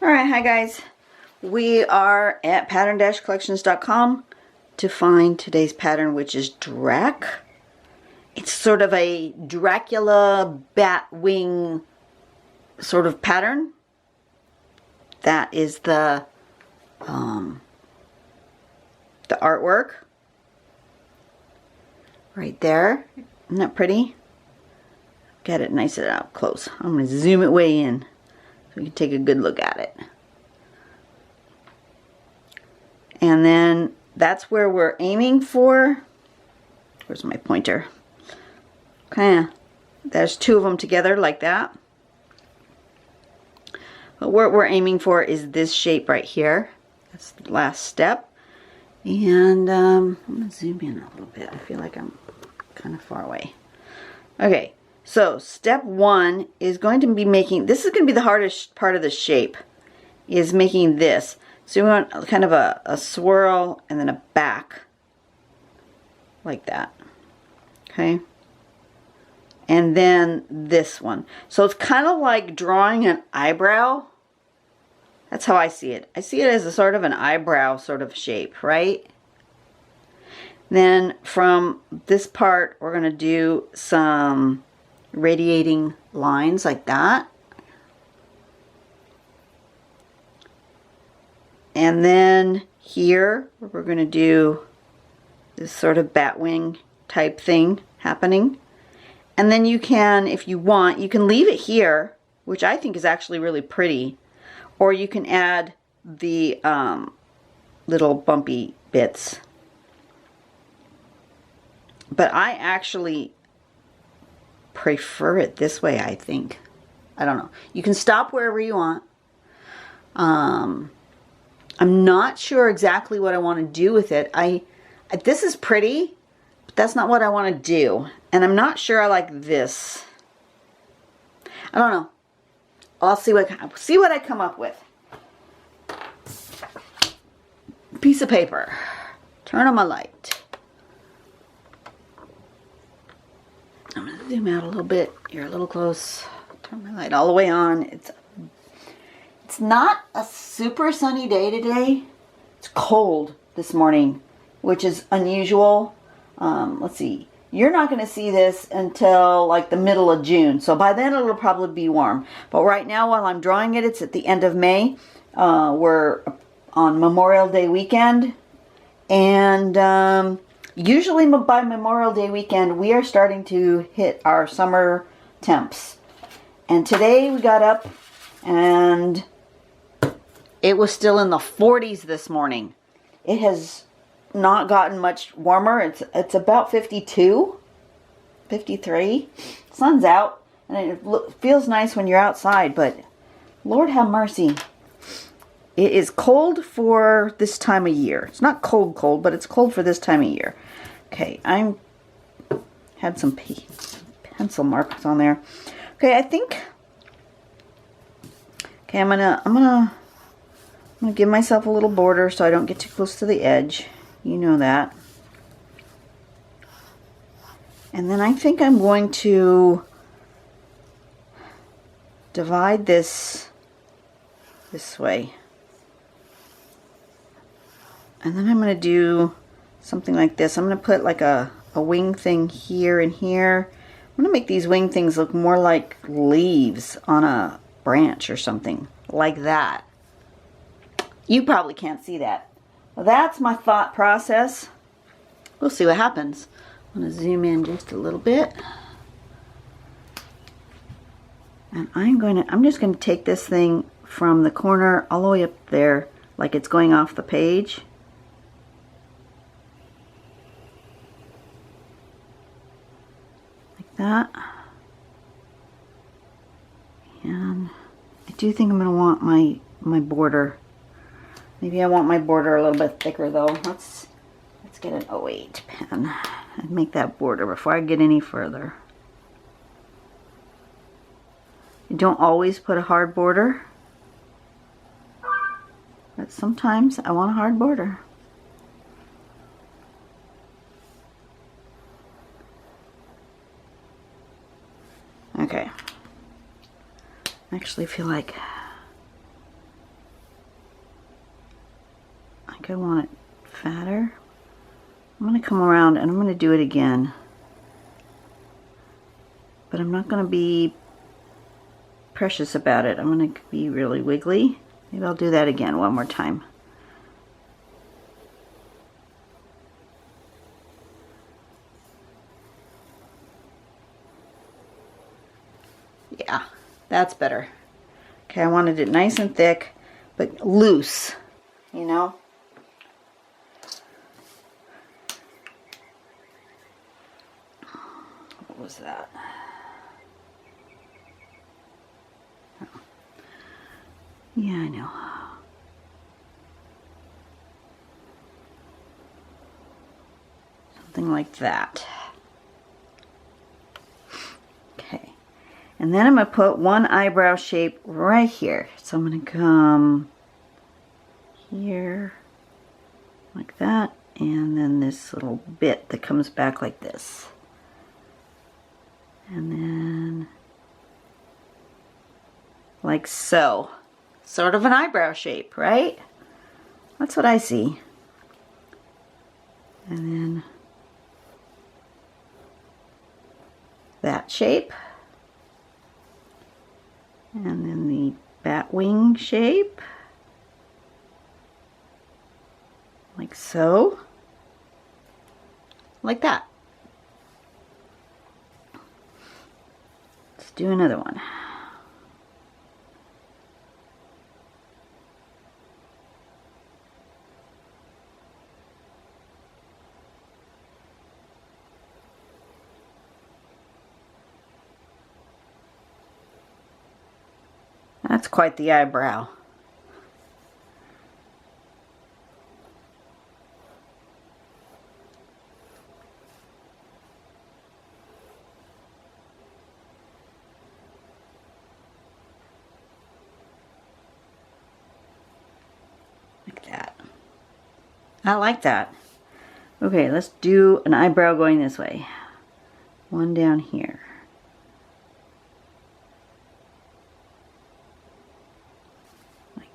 Alright, hi guys. We are at pattern-collections.com to find today's pattern, which is Drac. It's sort of a Dracula bat wing sort of pattern. That is the artwork right there. Isn't that pretty? Get it nice and up close. I'm going to zoom it way in so you can take a good look at it. And then that's where we're aiming for. Where's my pointer? Okay, there's two of them together like that. But what we're aiming for is this shape right here. That's the last step. And I'm going to zoom in a little bit. I feel like I'm kind of far away. Okay, so step one is going to be making, this is going to be the hardest part of the shape, is making this. So we want kind of a swirl and then a back like that. Okay. And then this one. So it's kind of like drawing an eyebrow. That's how I see it. I see it as a sort of an eyebrow sort of shape, right? Then from this part, we're going to do some radiating lines like that. And then here, we're going to do this sort of bat wing type thing happening. And then you can, if you want, you can leave it here, which I think is actually really pretty. Or you can add the little bumpy bits. But I actually prefer it this way, I think. I don't know. You can stop wherever you want. I'm not sure exactly what I want to do with it. This is pretty, but that's not what I want to do. And I'm not sure I like this. I don't know. I'll see what I come up with. Piece of paper. Turn on my light. I'm going to zoom out a little bit. You're a little close. Turn my light all the way on. It's not a super sunny day today. It's cold this morning, which is unusual. Let's see. You're not going to see this until like the middle of June. So by then it'll probably be warm. But right now while I'm drawing it, it's at the end of May. We're on Memorial Day weekend. And usually by Memorial Day weekend, we are starting to hit our summer temps. And today we got up and it was still in the 40s this morning. It has not gotten much warmer. It's about 52, 53. Sun's out, and it feels nice when you're outside, but Lord have mercy. It is cold for this time of year. It's not cold, but it's cold for this time of year. Okay, had some pencil marks on there. Okay, I think. Okay, I'm gonna give myself a little border so I don't get too close to the edge. You know that. And then I think I'm going to divide this way. And then I'm going to do something like this. I'm going to put like a wing thing here and here. I'm going to make these wing things look more like leaves on a branch or something like that. You probably can't see that. Well, that's my thought process. We'll see what happens. I'm going to zoom in just a little bit. And I'm just going to take this thing from the corner all the way up there like it's going off the page. Like that. And I do think I'm going to want my border. Maybe I want my border a little bit thicker though. Let's get an 08 pen and make that border before I get any further. You don't always put a hard border, but sometimes I want a hard border. Okay. I actually feel like think I want it fatter. I'm going to come around and I'm going to do it again. But I'm not going to be precious about it. I'm going to be really wiggly. Maybe I'll do that again one more time. Yeah, that's better. Okay, I wanted it nice and thick, but loose, you know? What was that? Oh. Yeah, I know. Something like that. Okay. And then I'm going to put one eyebrow shape right here. So I'm going to come here like that, and then this little bit that comes back like this. And then like so. Sort of an eyebrow shape, right? That's what I see. And then that shape. And then the bat wing shape. Like so. Like that. Let's do another one. That's quite the eyebrow. Like that. I like that. Okay, let's do an eyebrow going this way. One down here.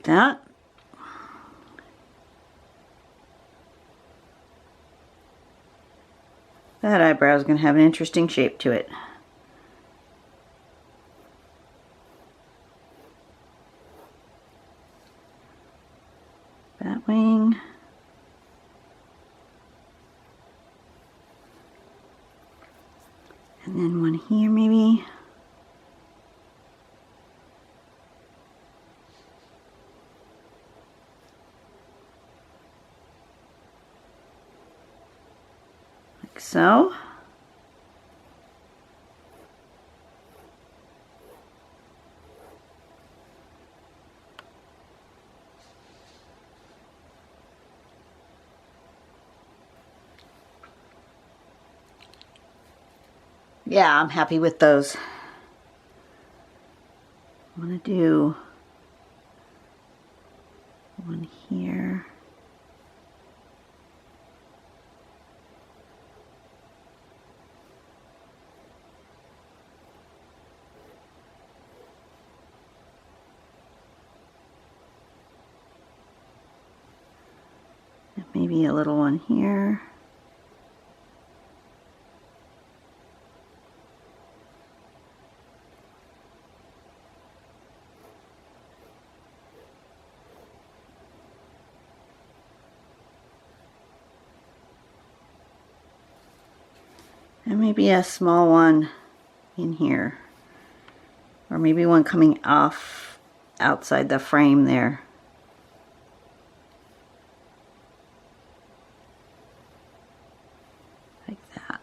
That. That eyebrow is going to have an interesting shape to it. Bat wing. And then one here maybe. Like so. Yeah, I'm happy with those. I'm going to do one here. And maybe a little one here. And maybe a small one in here. Or maybe one coming off outside the frame there. Like that.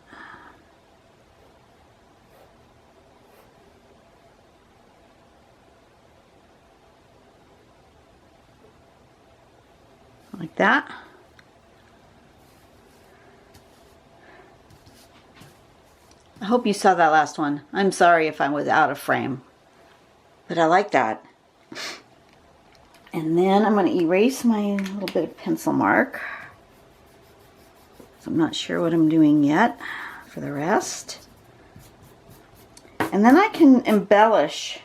Like that. I hope you saw that last one. I'm sorry if I was out of frame, but I like that. And then I'm going to erase my little bit of pencil mark. So I'm not sure what I'm doing yet for the rest. And then I can embellish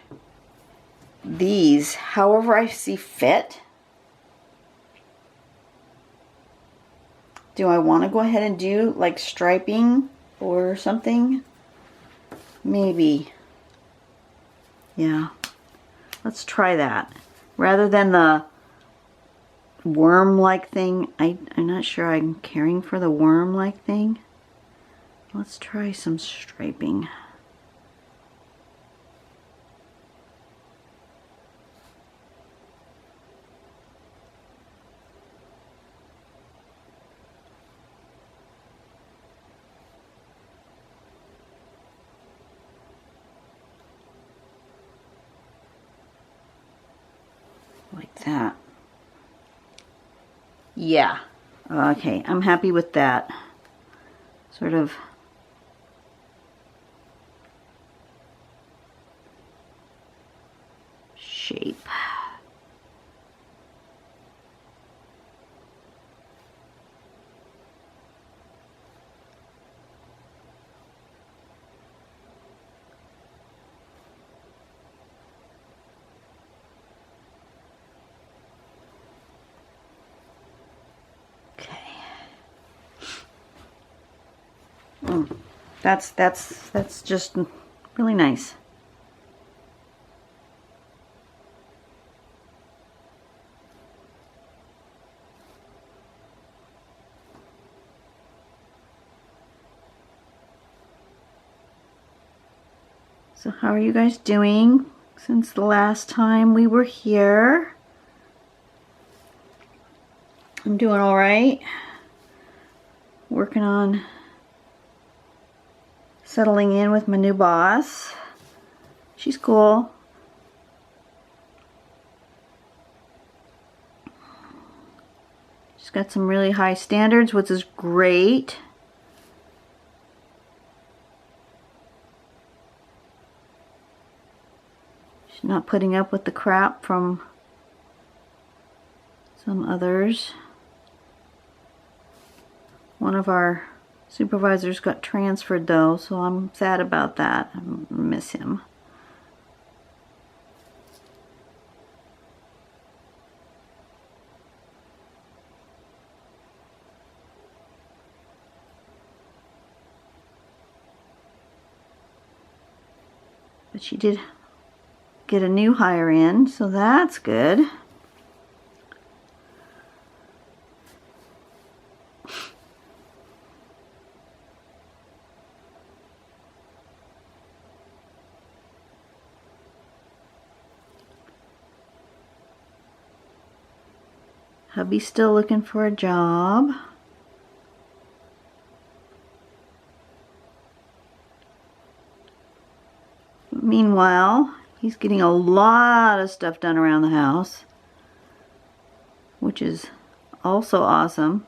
these however I see fit. Do I want to go ahead and do like striping or something? Maybe. Yeah. Let's try that. Rather than the worm-like thing, I'm not sure I'm caring for the worm-like thing. Let's try some striping. Like that. Yeah. Okay, I'm happy with that. Sort of shape. That's just really nice. So how are you guys doing since the last time we were here? I'm doing all right. Working on settling in with my new boss. She's cool. She's got some really high standards, which is great. She's not putting up with the crap from some others. One of our supervisors got transferred though, so I'm sad about that. I miss him. But she did get a new hire in, so that's good. Hubby's still looking for a job. Meanwhile, he's getting a lot of stuff done around the house, which is also awesome.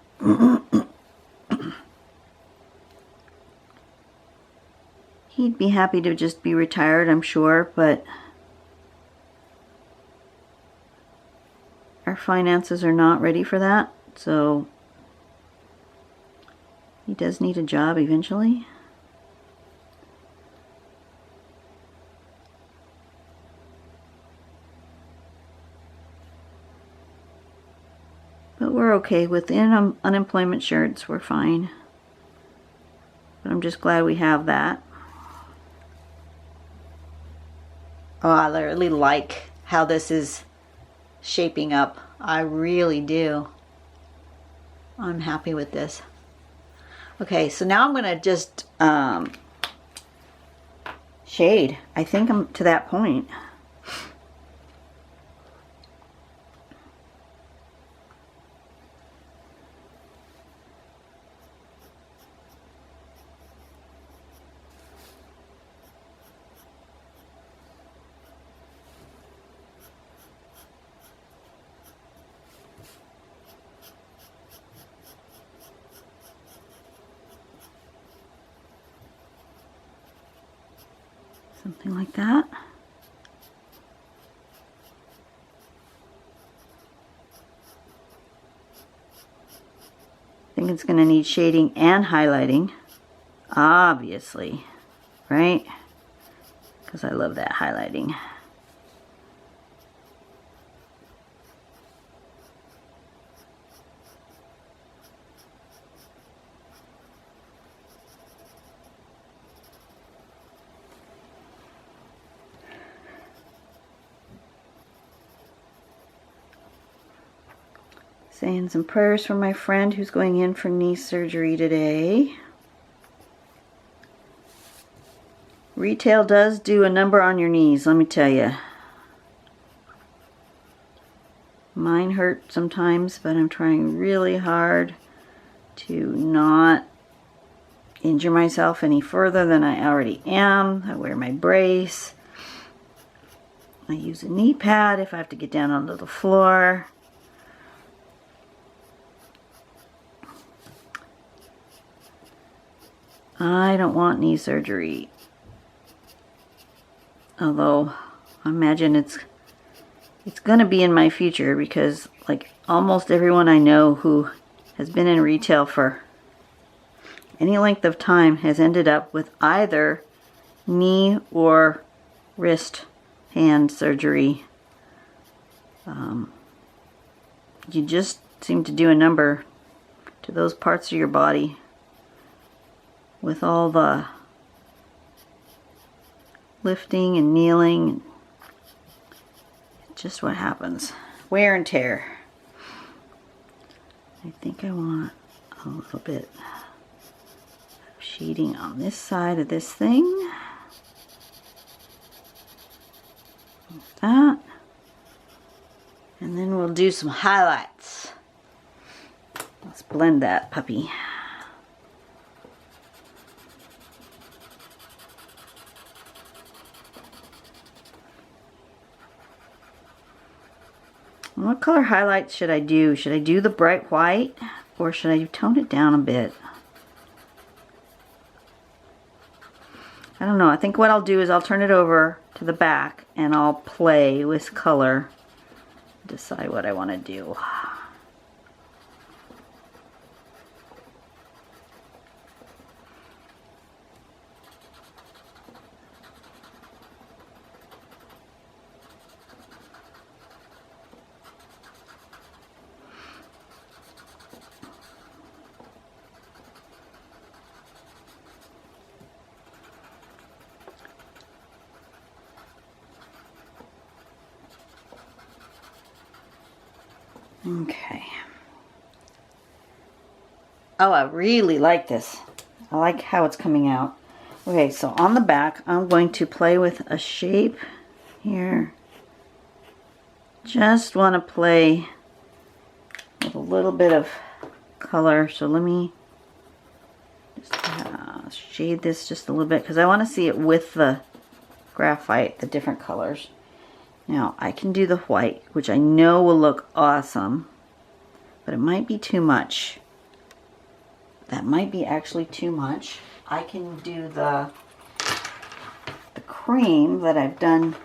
He'd be happy to just be retired, I'm sure, but our finances are not ready for that, so he does need a job eventually. But we're okay with unemployment insurance, we're fine. But I'm just glad we have that. Oh, I really like how this is shaping up. I really do. I'm happy with this. Okay, so now I'm going to just shade. I think I'm to that point. Something like that. I think it's going to need shading and highlighting, obviously, right? Because I love that highlighting. Saying some prayers for my friend who's going in for knee surgery today. Retail does do a number on your knees, let me tell you. Mine hurt sometimes, but I'm trying really hard to not injure myself any further than I already am. I wear my brace. I use a knee pad if I have to get down onto the floor. I don't want knee surgery. Although, I imagine it's going to be in my future because like almost everyone I know who has been in retail for any length of time has ended up with either knee or wrist hand surgery. You just seem to do a number to those parts of your body with all the lifting and kneeling. Just what happens. Wear and tear. I think I want a little bit of shading on this side of this thing. Like that. And then we'll do some highlights. Let's blend that puppy. What color highlights should I do? Should I do the bright white or should I tone it down a bit? I don't know. I think what I'll do is I'll turn it over to the back and I'll play with color, decide what I want to do. Okay. Oh, I really like this. I like how it's coming out. Okay, so on the back, I'm going to play with a shape here. Just want to play with a little bit of color. So let me just shade this just a little bit because I want to see it with the graphite, the different colors. Now, I can do the white, which I know will look awesome, but it might be too much. That might be actually too much. I can do the cream that I've done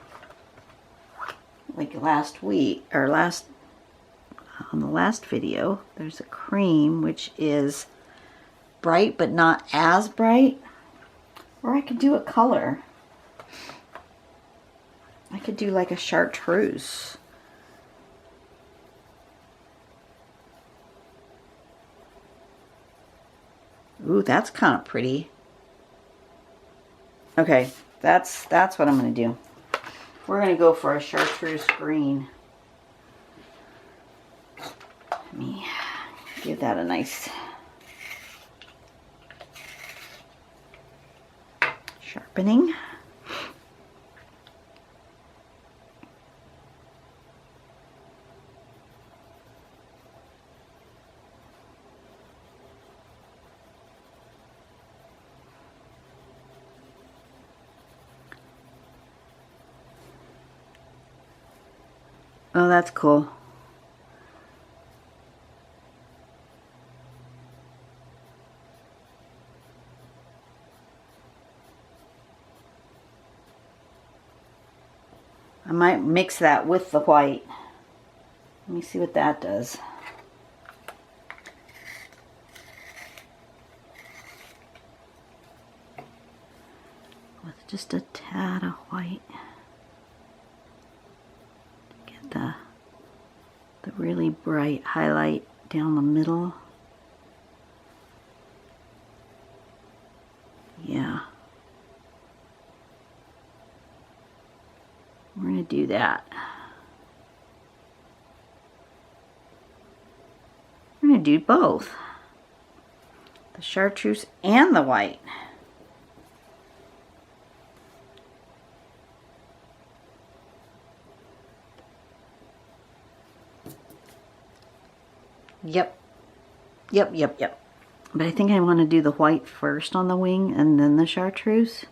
like last week, or on the last video. There's a cream which is bright but not as bright. Or I could do a color. I could do like a chartreuse. Ooh, that's kind of pretty. Okay, that's what I'm going to do. We're going to go for a chartreuse green. Let me give that a nice sharpening. Oh, that's cool. I might mix that with the white. Let me see what that does. With just a tad of white. The really bright highlight down the middle. Yeah. We're going to do that. going to do both. The chartreuse and the white. Yep. But I think I want to do the white first on the wing and then the chartreuse.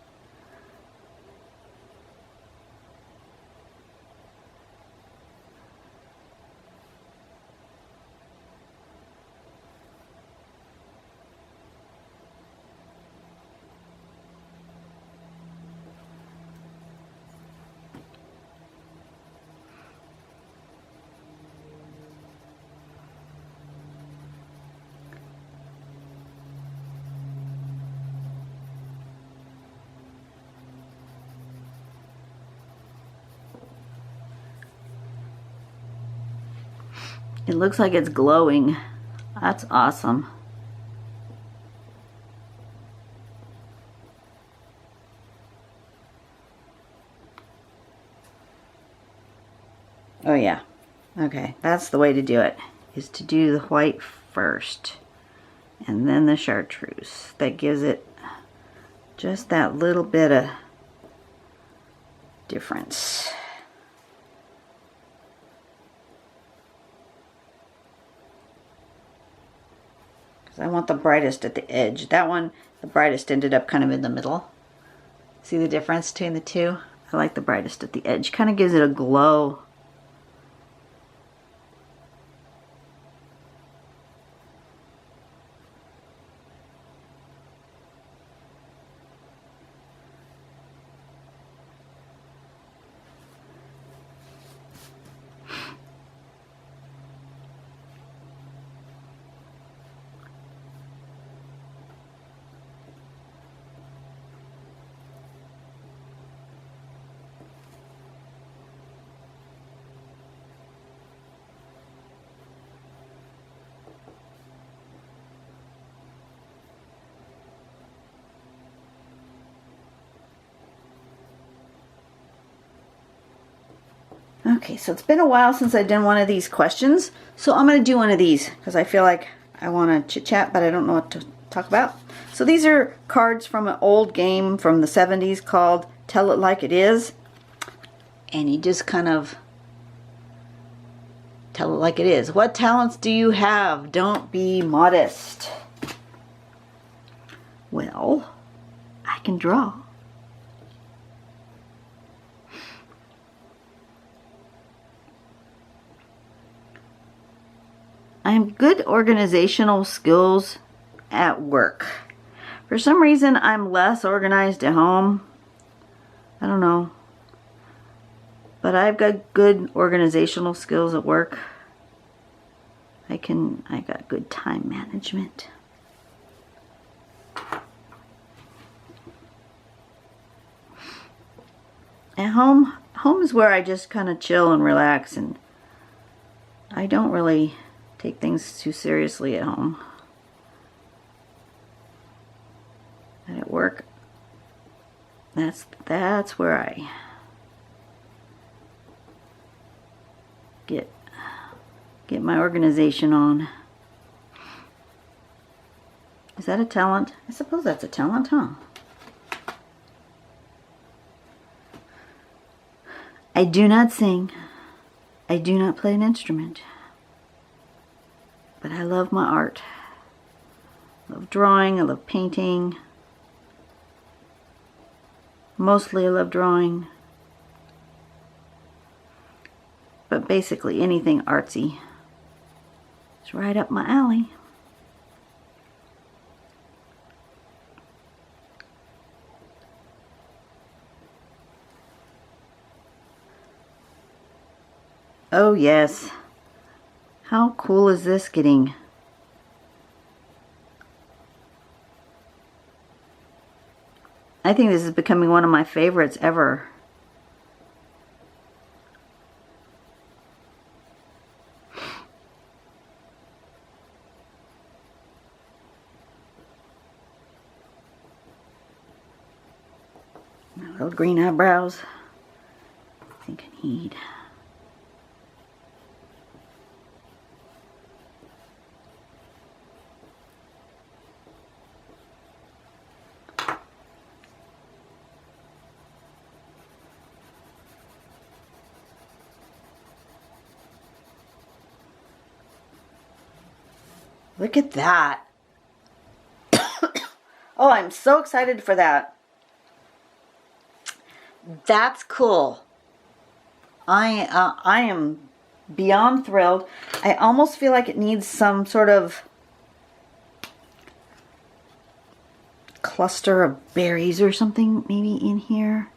It looks like it's glowing. That's awesome. Oh yeah. Okay, that's the way to do it, is to do the white first and then the chartreuse. That gives it just that little bit of difference. I want the brightest at the edge. That one, the brightest ended up kind of in the middle. See the difference between the two? I like the brightest at the edge. Kind of gives it a glow. Okay, so it's been a while since I done one of these questions, so I'm going to do one of these because I feel like I want to chit-chat, but I don't know what to talk about. So these are cards from an old game from the 70s called Tell It Like It Is, and you just kind of tell it like it is. What talents do you have? Don't be modest. Well, I can draw. I have good organizational skills at work. For some reason, I'm less organized at home. I don't know. But I've got good organizational skills at work. I got good time management. At home is where I just kind of chill and relax, and I don't really take things too seriously at home. And at work, that's where I get my organization on. Is that a talent? I suppose that's a talent, huh? I do not sing. I do not play an instrument. But I love my art. I love drawing, I love painting. Mostly I love drawing. But basically anything artsy is right up my alley. Oh yes. How cool is this getting? I think this is becoming one of my favorites ever. My little green eyebrows. I think I need. Look at that. Oh, I'm so excited for that. That's cool. I am beyond thrilled. I almost feel like it needs some sort of cluster of berries or something maybe in here.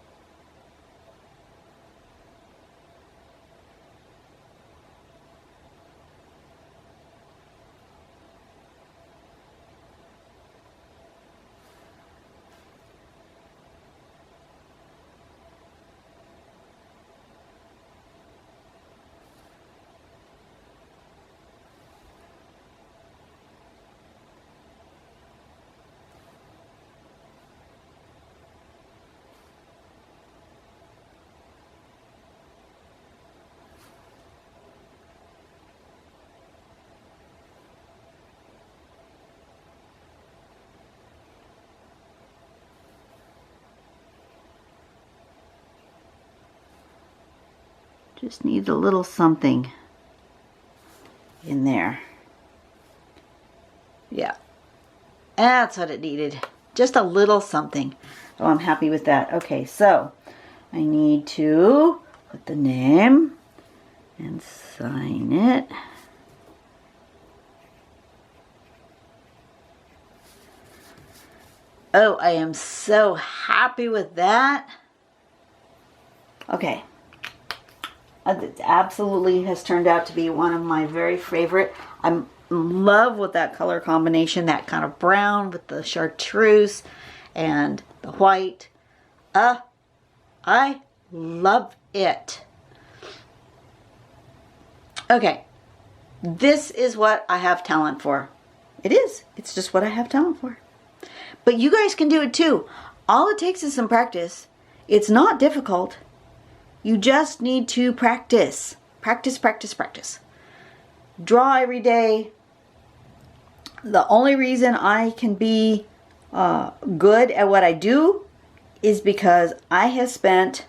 Just needs a little something in there. Yeah, that's what it needed. Just a little something. Oh, I'm happy with that. Okay, so I need to put the name and sign it. Oh, I am so happy with that. Okay. It absolutely has turned out to be one of my very favorite. I'm in love with that color combination, that kind of brown with the chartreuse and the white. I love it. Okay, this is what I have talent for. It is. It's just what I have talent for. But you guys can do it too. All it takes is some practice. It's not difficult. You just need to practice. Practice, practice, practice. Draw every day. The only reason I can be good at what I do is because I have spent,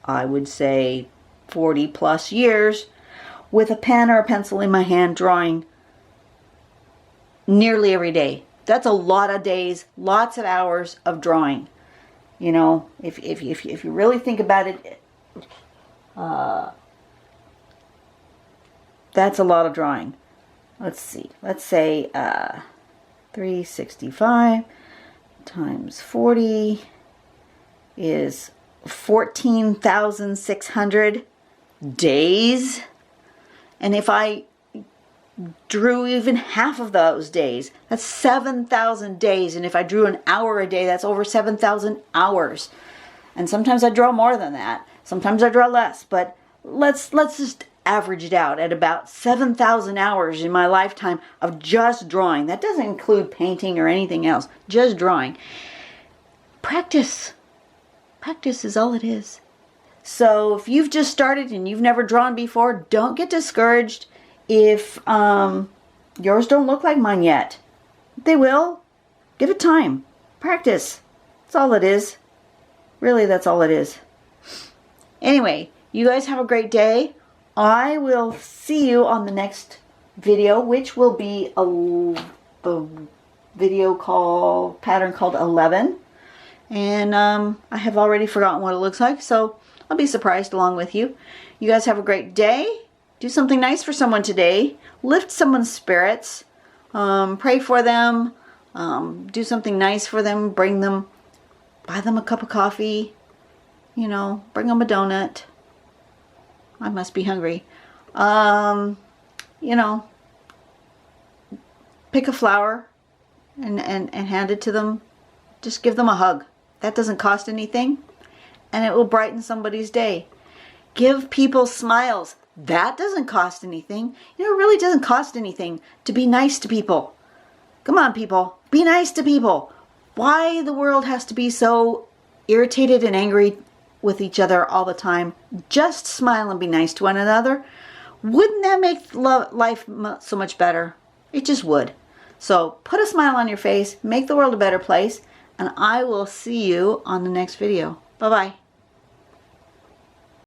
I would say, 40 plus years with a pen or a pencil in my hand drawing nearly every day. That's a lot of days, lots of hours of drawing. You know, if you really think about it, that's a lot of drawing. Let's see. Let's say 365 times 40 is 14,600 days. And if I drew even half of those days, that's 7,000 days. And if I drew an hour a day, that's over 7,000 hours. And sometimes I draw more than that. Sometimes I draw less. But let's just average it out at about 7,000 hours in my lifetime of just drawing. That doesn't include painting or anything else. Just drawing. Practice. Practice is all it is. So if you've just started and you've never drawn before, don't get discouraged if yours don't look like mine yet. They will. Give it time. Practice. That's all it is. Really, that's all it is. Anyway, you guys have a great day. I will see you on the next video, which will be a video pattern called 11. And I have already forgotten what it looks like, so I'll be surprised along with you. You guys have a great day. Do something nice for someone today. Lift someone's spirits. Pray for them. Do something nice for them. Buy them a cup of coffee. You know, bring them a donut. I must be hungry. You know, pick a flower and hand it to them. Just give them a hug. That doesn't cost anything, and it will brighten somebody's day. Give people smiles. That doesn't cost anything. You know, it really doesn't cost anything to be nice to people. Come on, people. Be nice to people. Why the world has to be so irritated and angry with each other all the time? Just smile and be nice to one another. Wouldn't that make life so much better? It just would. So put a smile on your face. Make the world a better place. And I will see you on the next video. Bye-bye.